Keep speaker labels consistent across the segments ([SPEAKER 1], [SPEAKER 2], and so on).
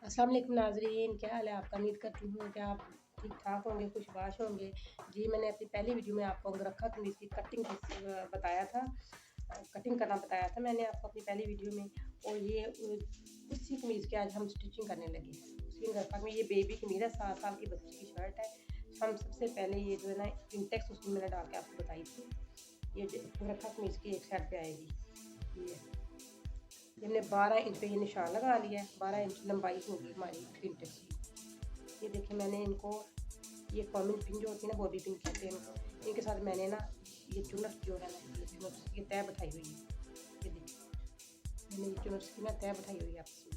[SPEAKER 1] अस्सलाम वालेकुम नाज़रीन, क्या हाल है आपका? उम्मीद करती हूँ कि आप ठीक-ठाक होंगे, खुशबाश होंगे। जी, मैंने अपनी पहली वीडियो में आपको अंगरखा कमीज़ की कटिंग बताया था। कटिंग करना बताया था मैंने आपको अपनी पहली वीडियो में। और ये उसी कमीज़ की आज हम स्टिचिंग करने लगे हैं। उसी अंगरखा में ये बेबी कमीज़ है, 7 साल की बच्ची की शर्ट है। हम सबसे पहले ये जो है ना इंटेक्स उसमें मैंने डाल के आपको बताई थी। ये अंगरखा कमीज़ की एक साइड पे आएगी। ये हमने 12 इंच पे ये निशान लगा लिया है। 12 इंच लंबाई होगी हमारी प्रिंटेक्स की। ये देखिए मैंने इनको ये कॉमन पिन जो होती है ना, बॉबी पिन कहते हैं इनको, इनके साथ मैंने ना ये चुनट जो है ना, ये चुनट ये तय बैठाई हुई है। ये देखिए मैंने ये चुनट की ना तय बैठाई हुई है आपस में।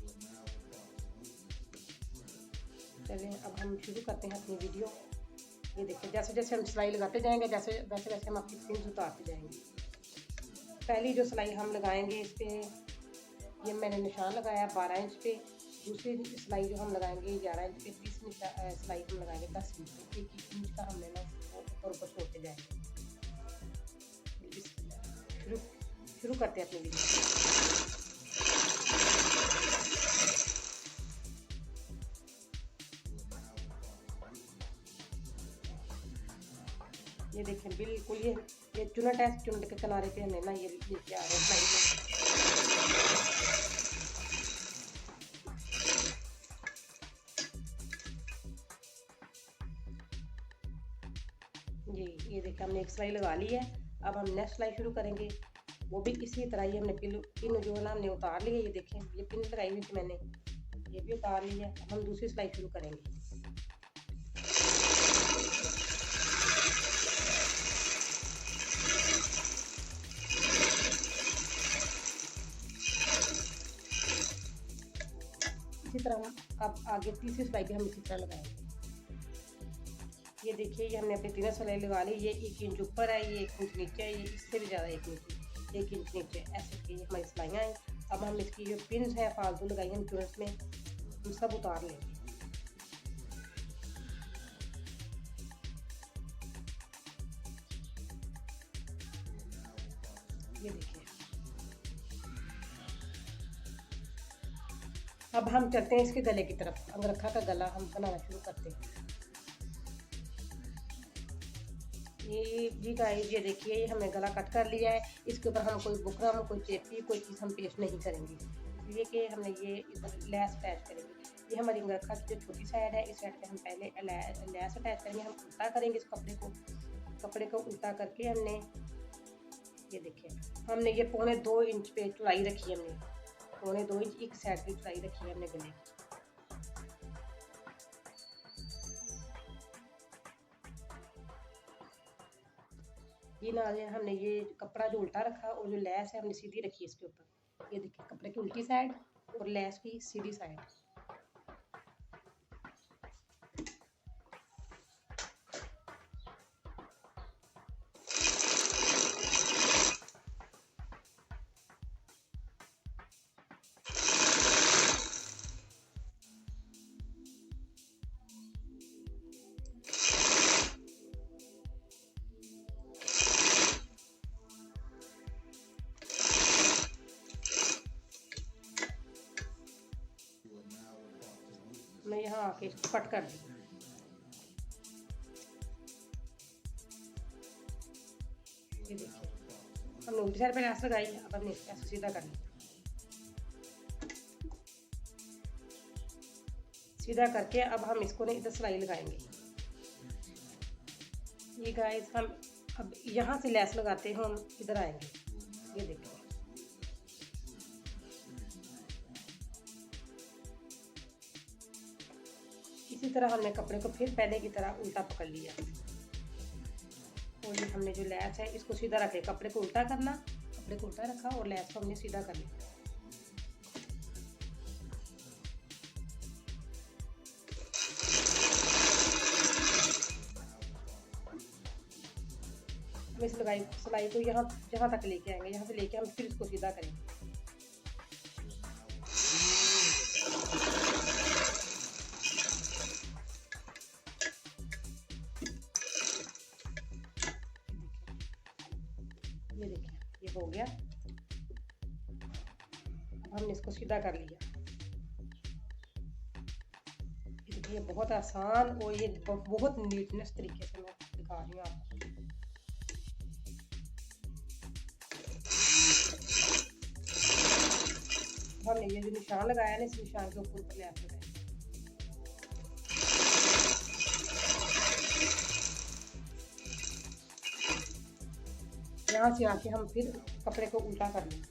[SPEAKER 1] चलें अब हम शुरू करते हैं अपनी वीडियो। ये देखिए जैसे जैसे हम सिलाई लगाते जाएंगे, जैसे वैसे वैसे हम आपकी पिन उतारते जाएंगे। पहली जो सिलाई हम लगाएंगे इस पर, ये मैंने निशान लगाया 12 इंच पे। दूसरी सिलाई जो हम लगाएंगे 11 इंच पे। तीसरी सिलाई हम लगाएंगे 10 इंच पे। एक एक इंच का हमने ना ऊपर ऊपर छोड़ते जाएंगे। शुरू शुरू करते हैं अपनी वीडियो। ये देखें बिल्कुल ये चुनट है, चुनट के किनारे पे हमने ना ये लेके आ रहे हैं सिलाई। जी ये देखिए हमने एक सिलाई लगा ली है। अब हम नेक्स्ट सिलाई शुरू करेंगे। वो भी इसी तरह ही हमने पिन जो है ना हमने उतार ली है। ये देखें ये पिन लगाई हुई थी मैंने, ये भी उतार ली है। अब हम दूसरी सिलाई शुरू करेंगे। इसी तरह हम अब आगे तीसरी सिलाई भी हम इसी तरह लगाएंगे। ये देखिए ये हमने अपनी तीनों सिलाई लगा ली। ये 1 इंच ऊपर है, ये 1 इंच नीचे है, ये इससे भी ज़्यादा 1 इंच नीचे, ऐसे की हमारी सिलाइयाँ हैं। अब हम इसकी जो पिन्स हैं फालतू लगाई हम चुनट में, हम सब उतार लेंगे। ये देखिए अब हम चलते हैं इसके गले की तरफ। अंगरखा का गला हम बनाना शुरू करते हैं। ये जी गाइस ये देखिए ये हमने गला कट कर लिया है। इसके ऊपर हम कोई बुकरम, कोई चेपी, कोई चीज़ हम पेस्ट नहीं करेंगे, इसलिए कि हमने ये इधर लैस अटैच करेंगे। ये हमारी अंगरखा की जो छोटी साइड है, इस साइड पे हम पहले लैस अटैच करेंगे। हम उल्टा करेंगे इस कपड़े को उल्टा करके हमने ये देखिए हमने ये 2.25 इंच पे चौड़ाई रखी है। हमने 2.25 इंच एक साइड की चौड़ाई रखी है हमने गले की। ये ना हमने ये कपड़ा जो उल्टा रखा और जो लैस है हमने सीधी रखी है इसके ऊपर। ये देखिए कपड़े की उल्टी साइड और लैस की सीधी साइड। मैं यहाँ आके कट कर दी। ये देखिए हमने उल्टी साइड पे लैस लगाई, अब हमने ऐसे सीधा कर लिया। सीधा करके अब हम इसको ना इधर सिलाई लगाएंगे। ये गाइस हम अब यहाँ से लैस लगाते हैं, हम इधर आएंगे। ये देखिए इसी तरह हमने कपड़े को फिर पहले की तरह उल्टा पकड़ लिया। और ये हमने जो लैस है इसको सीधा रखे, कपड़े को उल्टा करना, कपड़े को उल्टा रखा और लैस को हमने सीधा कर लिया। हम इस सिलाई को यहाँ जहाँ तक लेके आएंगे, यहाँ से लेके हम फिर इसको सीधा करेंगे। ये देखिए ये हो गया। अब हमने इसको सीधा कर लिया। ये बहुत आसान और ये बहुत नीटनेस तरीके से मैं दिखा रही हूँ आपको। हमने ये जो निशान लगाया ना, इस निशान के ऊपर लैस लगाए। यहाँ से आके हम फिर कपड़े को उल्टा कर लेंगे।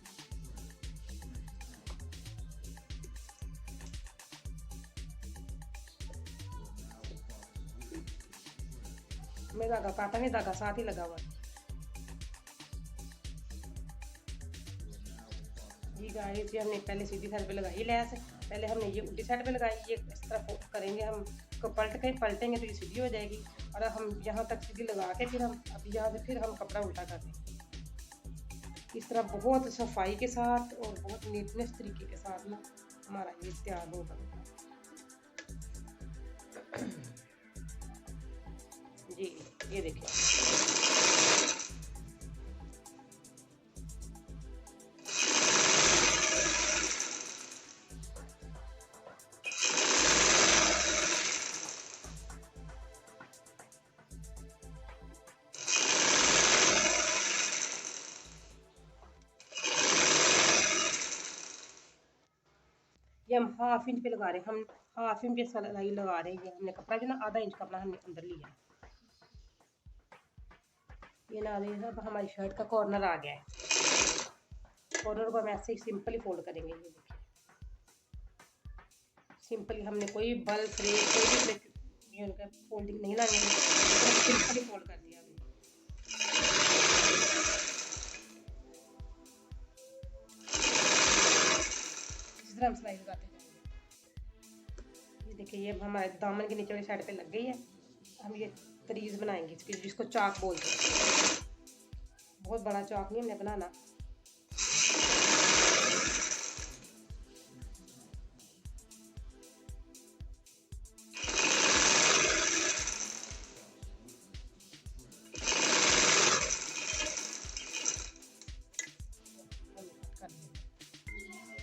[SPEAKER 1] मैं धागा काटा नहीं, धागा साथ ही लगा हुआ है। जी गाइस, ये हमने पहले सीधी साइड पे लगाई लैस, पहले हमने ये उल्टी साइड पे लगाई। ये इस तरह करेंगे हम, इसको पलटेंगे तो ये सीधी हो जाएगी। और हम यहाँ तक सीधी लगा के फिर हम अभी यहाँ से फिर हम कपड़ा उल्टा कर देंगे। इस तरह बहुत सफाई के साथ और बहुत नीटनेस तरीके के साथ ना हमारा ये तैयार होगा। जी ये देखिए, ये हम ½ इंच पे लगा रहे हैं। हम ½ इंच पे सिलाई लगा रहे हैं। ये हमने कपड़ा जो ना ½ इंच कपड़ा हमने अंदर लिया। ये ना अब हमारी शर्ट का कॉर्नर आ गया है। कॉर्नर को हम ऐसे ही सिंपली फोल्ड करेंगे। ये देखिए, सिंपली हमने कोई बल फ्रेम कोई भी उनका फोल्डिंग नहीं लानी है, सिंपली फोल्ड कर दिया हमने। इस तरह हम सिलाई लगाते जाएंगे। ये देखिए, ये हमारे दामन के नीचे वाली साइड पे लग गई है। हम ये तरीज बनाएंगे इसकी, जिसको चाक बोलते हैं। बहुत बड़ा चाक नहीं हमने बनाना।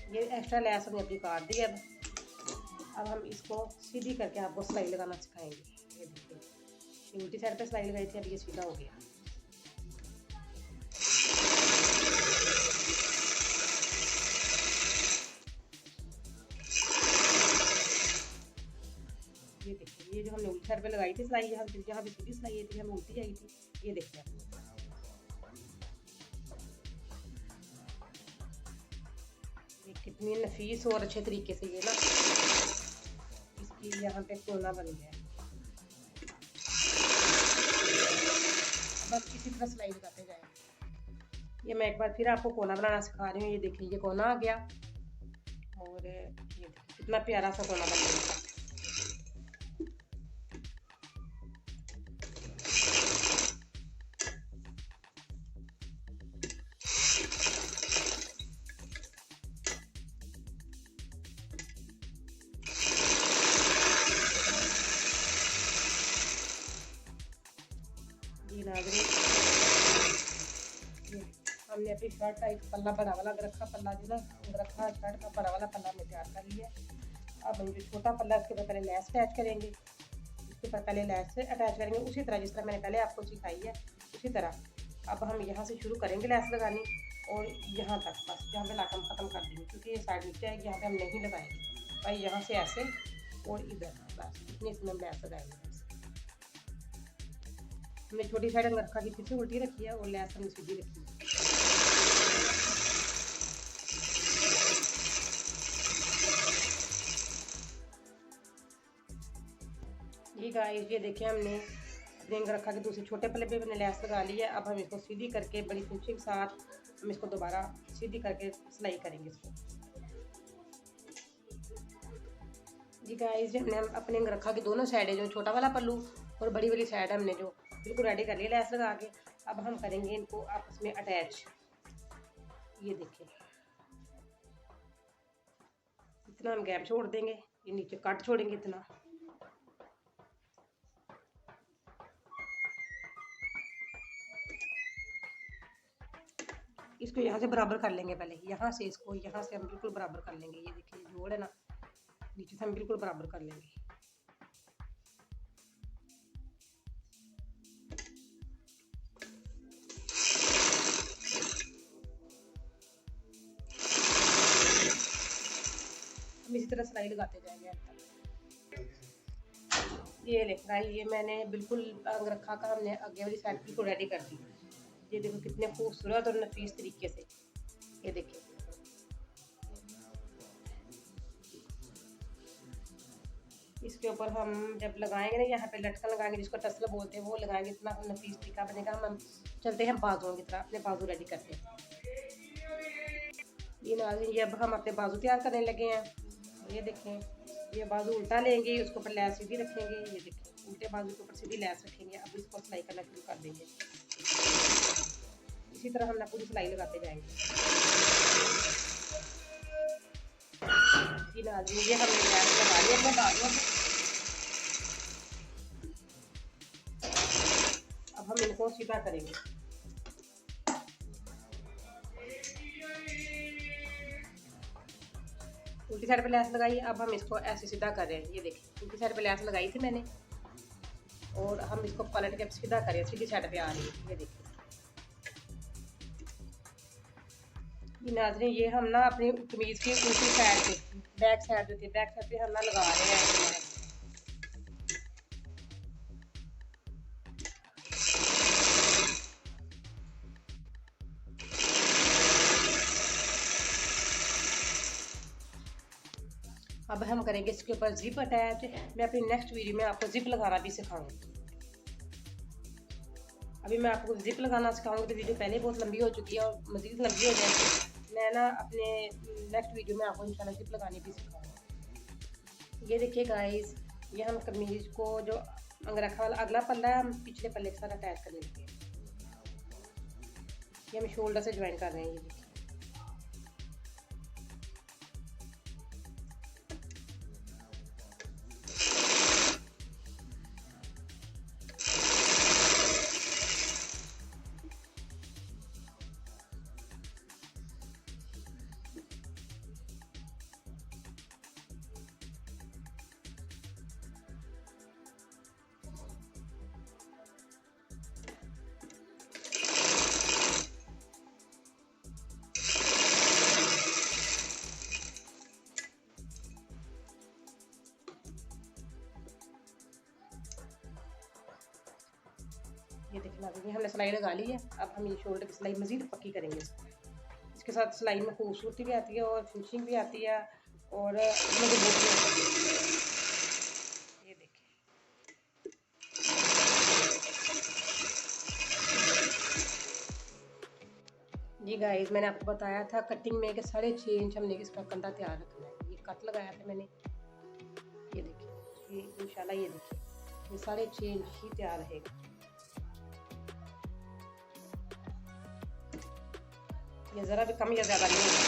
[SPEAKER 1] ये एक्स्ट्रा लैस हमने अपनी काट दी है। अब हम इसको सीधी करके आपको सिलाई लगाना सिखाएंगे। ये देखिए, उल्टी साइड पे सिलाई लगाई थी, अब ये सीधा हो गया। ये देखिए, ये जो हमने उल्टी साइड पे लगाई थी सिलाई, यहाँ भी सीधी सिलाई थी, हमें उल्टी आई थी। ये देखिए, ये कितनी नफीस और अच्छे तरीके से ये ना इसकी यहाँ पे कोना बन गया है। बस इसी तरह सिलाई लगाते जाए। ये मैं एक बार फिर आपको कोना बनाना सिखा रही हूँ। ये देखिए, ये कोना आ गया और ये देखिए कितना प्यारा सा कोना बन गया। हमने अपनी शर्ट का एक पल्ला बड़ा वाला रखा, पल्ला जो ना रखा, शर्ट का बड़ा वाला पल्ला हमने तैयार कर लिया। अब हम जो छोटा पल्ला उसके ऊपर पहले लैस अटैच करेंगे। इसके ऊपर पहले लैस से अटैच करेंगे उसी तरह जिस तरह मैंने पहले आपको सिखाई है, उसी तरह। अब हम यहाँ से शुरू करेंगे लैस लगानी और यहाँ तक बस जहाँ पे लाटम ख़त्म कर देंगे, क्योंकि ये साइड नीचे आएगी, यहाँ पे हम नहीं लगाएंगे भाई। यहाँ से ऐसे और इधर बस इतनी इसमें हम लैस लगाएंगे। हमने छोटी साइड रखा की फिर से उल्टी रखी है और लैस हमने सीधी रखी है। जी गाइस, ये देखिए, हमने रिंग रखा के दूसरे छोटे पल्ले पे मैंने लैस लगा ली है। अब हम इसको सीधी करके बड़ी फिनिशिंग के साथ हम इसको दोबारा सीधी करके सिलाई करेंगे इसको। जी गाइस, हमने हम अपने रखा के दोनों साइड है, जो छोटा वाला पल्लू और बड़ी वाली साइड हमने जो बिल्कुल रेडी कर लिया लैस लगा के। अब हम करेंगे इनको आपस में अटैच। ये देखिए, इतना हम गैप छोड़ देंगे, ये नीचे कट छोड़ेंगे इतना। इसको यहाँ से बराबर कर लेंगे पहले, यहाँ से इसको यहाँ से हम बिल्कुल बराबर कर लेंगे। ये देखिए, जोड़ है ना, नीचे से हम बिल्कुल बराबर कर लेंगे। हम इसी तरह सिलाई लगाते जाएंगे अब तक। ये देख रहा है, ये मैंने बिल्कुल अंगरखा का हमने आगे वाली साइड बिल्कुल रेडी कर दी। ये देखो कितने खूबसूरत और नफीस तरीके से, ये देखिए। इसके ऊपर हम जब लगाएंगे ना, यहाँ पे लटकन लगाएंगे जिसको टसल बोलते हैं, वो लगाएंगे, इतना नफीस टीका बनेगा। हम चलते हैं बाजुओं की तरफ, अपने बाजू रेडी करते हैं। ये नाज़रीन, ये अब हम अपने बाजू तैयार करने लगे हैं। ये देखें, ये बाजू उल्टा लेंगे, उसके ऊपर लैस सीधी रखेंगे। ये देखें, उल्टे बाजू के ऊपर सीधी लैस रखेंगे। अब इसको सिलाई करना शुरू कर देंगे। इसी तरह हम पूरी सिलाई लगाते जाएंगे। जी नाज़रीन, ये हमने लैस लगा लिया अपने बाजुओं पे। अब हम इनको सीधा करेंगे। उल्टी साइड पे लैस लगाई, अब हम इसको ऐसे सीधा कर रहे हैं। ये देखिए, उल्टी साइड पे लैस लगाई थी मैंने, और हम इसको पलट के सीधा करें, सीधी साइड पे आ रही है। ये देखिए, ये नाज़रीन, ये हम ना अपनी कमीज की उल्टी साइड पे, बैक साइड होती है, बैक साइड पे हम ना लगा रहे हैं। अब हम करेंगे इसके ऊपर जिप अटैच। मैं अपनी नेक्स्ट वीडियो में आपको जिप लगाना भी सिखाऊंगी। अभी मैं आपको जिप लगाना सिखाऊंगी तो वीडियो पहले बहुत लंबी हो चुकी है और मज़ीद लंबी हो जाएगी। मैं ना अपने नेक्स्ट वीडियो में आपको इंशाल्लाह जिप लगानी भी सिखाऊंगी। ये देखिए गाइस, ये हम कमीज को जो अंगरखा वाला अगला पल्ला है, हम पिछले पल्ले के साथ अटैच करने लगे। ये हम शोल्डर से ज्वाइन कर रहे हैं। ये देखिए, ये देखना, ये हमने सिलाई लगा ली है। अब हम ये शोल्डर की सिलाई मज़ीद पक्की करेंगे। इसके साथ सिलाई में खूबसूरती भी आती है और फिनिशिंग भी आती है और मजबूत भी आती है। ये देखिए, जी गाइस, मैंने आपको बताया था कटिंग में कि 6.5 इंच हमने इसका कंधा तैयार रखना है। ये कट लगाया था मैंने। ये देखिए, ये इंशाल्लाह, ये देखिए, ये 6.5 इंच ही तैयार रहेगा। ये ज़रा भी कम या ज़्यादा नहीं होगा।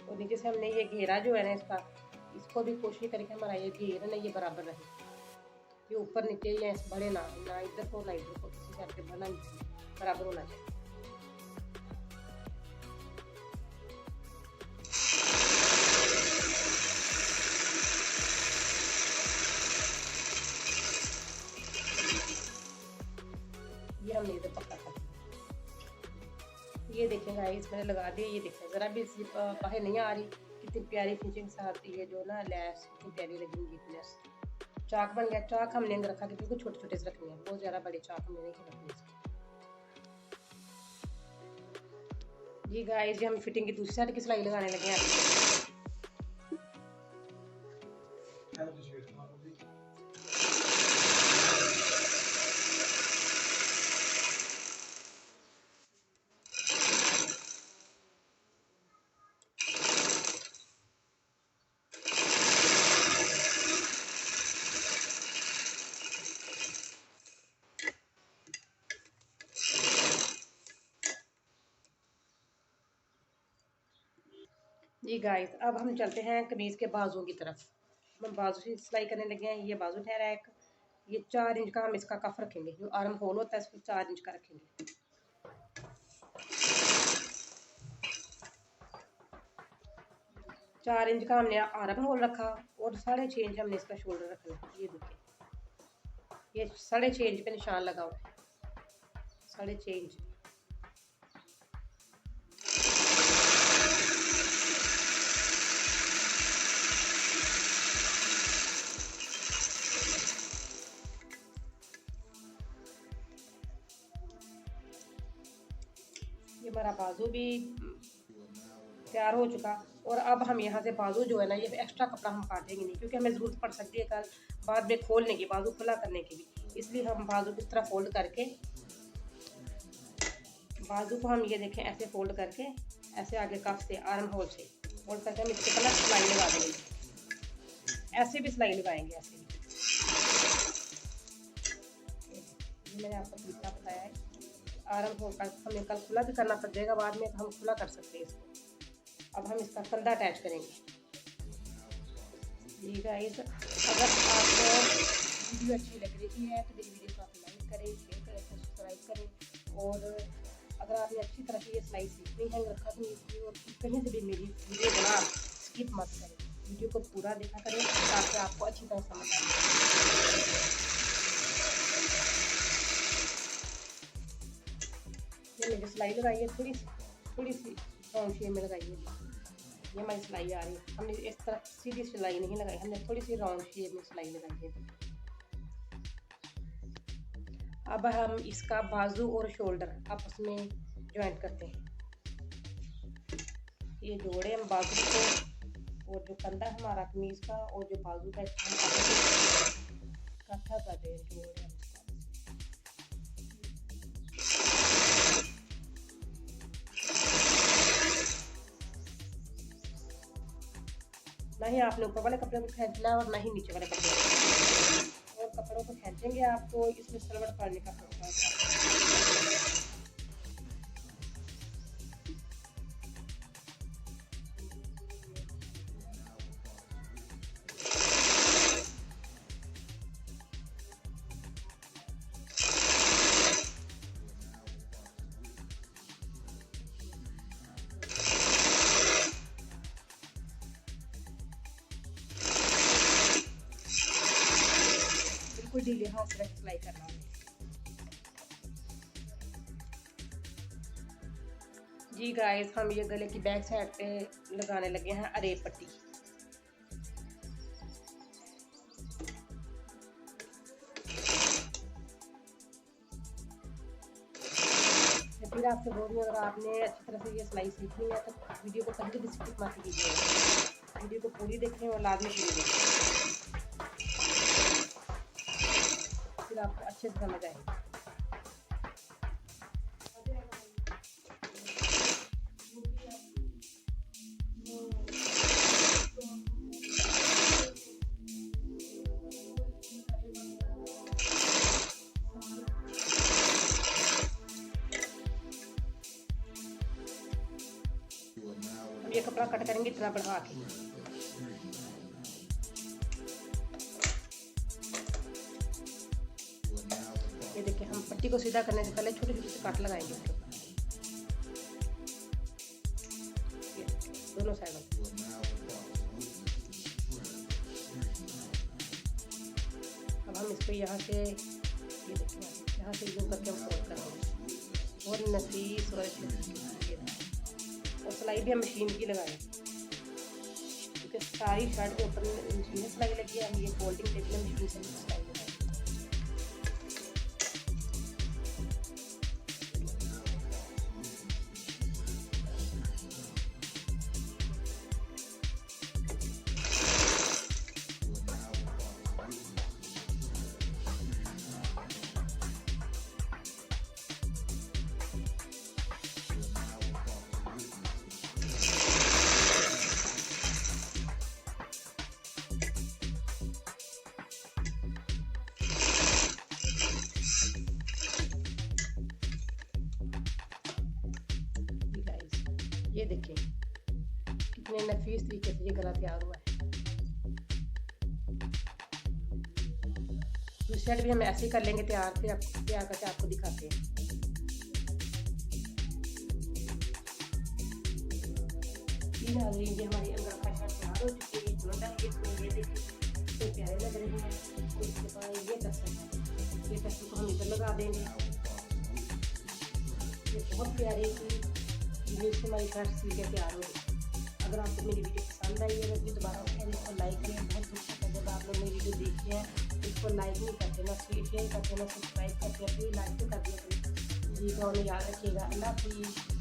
[SPEAKER 1] और नीचे से हमने ये घेरा जो है ना इसका, इसको भी कोशिश करें कि हमारा ये घेरा ना ये बराबर रहे। ये ऊपर नीचे या बढ़े ना, ना इधर को ना इधर को, किसी साइड पे बढ़ना नहीं, बराबर होना चाहिए। ये हमने इधर पक्का कर, ये देखें गाइस, मैंने लगा दिया। ये देखें, ज़रा भी बाहर नहीं आ रही। कितनी प्यारी फिनिशिंग से आती है जो ना लैस, कितनी प्यारी लगेगी लैस। चाक बन गया। चाक हमने रखा कि बिल्कुल छोटे छोटे से रखनी है, बहुत ज़्यादा बड़े चाक हमने नहीं रखने। जी गाइस, हम फिटिंग की दूसरी साइड की सिलाई लगाने लगे हैं। जी गाइस, अब हम चलते हैं कमीज के बाजुओं की तरफ। हम बाजू से सिलाई करने लगे हैं। ये बाजू ठहरा है एक, ये 4 इंच का हम इसका कफ रखेंगे। जो आर्म होल होता है इसको 4 इंच का रखेंगे। 4 इंच का हमने आर्म होल रखा और 6.5 इंच हमने इसका शोल्डर रखना। ये देखिए, ये 6.5 इंच पे निशान लगा हुआ है, 6.5 इंच। हमारा बाजू भी तैयार हो चुका। और अब हम यहाँ से बाजू जो है ना, ये एक्स्ट्रा कपड़ा हम काटेंगे नहीं, क्योंकि हमें ज़रूरत पड़ सकती है कल बाद में खोलने की, बाजू खुला करने की भी। इसलिए हम बाजू किस तरह फोल्ड करके, बाजू को हम ये देखें ऐसे फोल्ड करके, ऐसे आगे कफ से आर्म होल से फोल्ड करके हम इसके कलर सिलाई लगा देंगे। ऐसे भी सिलाई लगाएंगे, ऐसे भी। मैंने आपको तरीका बताया है। आर्म होल का हमें कल खुला भी करना पड़ जाएगा, बाद में हम खुला कर सकते हैं इसको। अब हम इसका कंधा अटैच करेंगे। जी गाइस, अगर आपको वीडियो अच्छी लग रही है तो मेरी वीडियो को आप लाइक करें, शेयर करें, सब्सक्राइब करें। और अगर आपने अच्छी तरह से ये सिलाई सीखनी है रखा तो इसकी, और कहीं से भी मेरी वीडियो बना स्किप मत करें, वीडियो को पूरा देखा करें ताकि आपको अच्छी तरह समझ आए। ये मैंने सिलाई लगाई है, थोड़ी सी राउंड शेप में लगाई है। ये हमारी सिलाई आ रही है। हमने इस तरह सीधी सिलाई नहीं लगाई, हमने थोड़ी सी राउंड शेप में सिलाई लगाई है। अब हम इसका बाजू और शोल्डर आपस में ज्वाइंट करते हैं। ये जोड़े हम बाजू को, और जो कंधा हमारा कमीज का और जो बाजू का इकट्ठा कर रहे हैं, जोड़े हम। ना ही आपने ऊपर वाले कपड़े को खींचना और ना ही नीचे वाले कपड़े को। और कपड़ों को खींचेंगे आपको इसमें सलवट पड़ने का खतरा है। ढीले हाथ से सिलाई करना है। जी गाइस, हम ये गले की बैक साइड पे लगाने लगे हैं अरेब पट्टी। फिर आपसे बोल रही हूँ, अगर आपने अच्छी तरह से ये सिलाई सीखनी है तो वीडियो को कभी भी स्किप मत कीजिए, वीडियो को पूरी देखें और लाजमी पूरी देखें, फिर आपको अच्छे से समझ आएगी। हम ये कपड़ा कट करेंगे इतना बढ़ा के। ये देखिए, हम पट्टी को सीधा करने से पहले छोटे छोटे से काट लगाएंगे उसके ऊपर, दोनों साइडों। अब हम इसको यहाँ से, ये देखिए, यहाँ से यूँ करके हम फोल्ड करेंगे और नफीस और सिलाई भी हम मशीन की लगाएं, क्योंकि सारी शर्ट के ऊपर मशीन में सिलाई लगी है। हम ये फोल्डिंग टेबल में मशीन से सिलाई लगाएं। ये देखिए कितने नफीस तरीके से ये गला तैयार हुआ है। दूसरी साइड भी हम ऐसे ही कर लेंगे तैयार, फिर आपको तैयार करके आपको दिखाते हैं। ये हमारी अंदर का तैयार हो चुकी है। जोड़ा है इसमें, ये देखिए तो प्यारे लग रहे हैं। तो इसके बाद ये टसल है, ये टसल को हम इधर लगा देंगे। ये बहुत प्यारी थी, वीडियो से हमारी शर्ट सी के तैयार हो गई। अगर आपको मेरी वीडियो पसंद आई है तो दोबारा फिर इसको लाइक करें। बहुत दुख है जब आप लोग मेरी वीडियो देखते हैं इसको लाइक नहीं करते, ना शेयर करते, ना सब्सक्राइब करते हैं। प्लीज़ लाइक तो कर दिया करें। जी, तो याद रखिएगा। अल्लाह हाफिज़।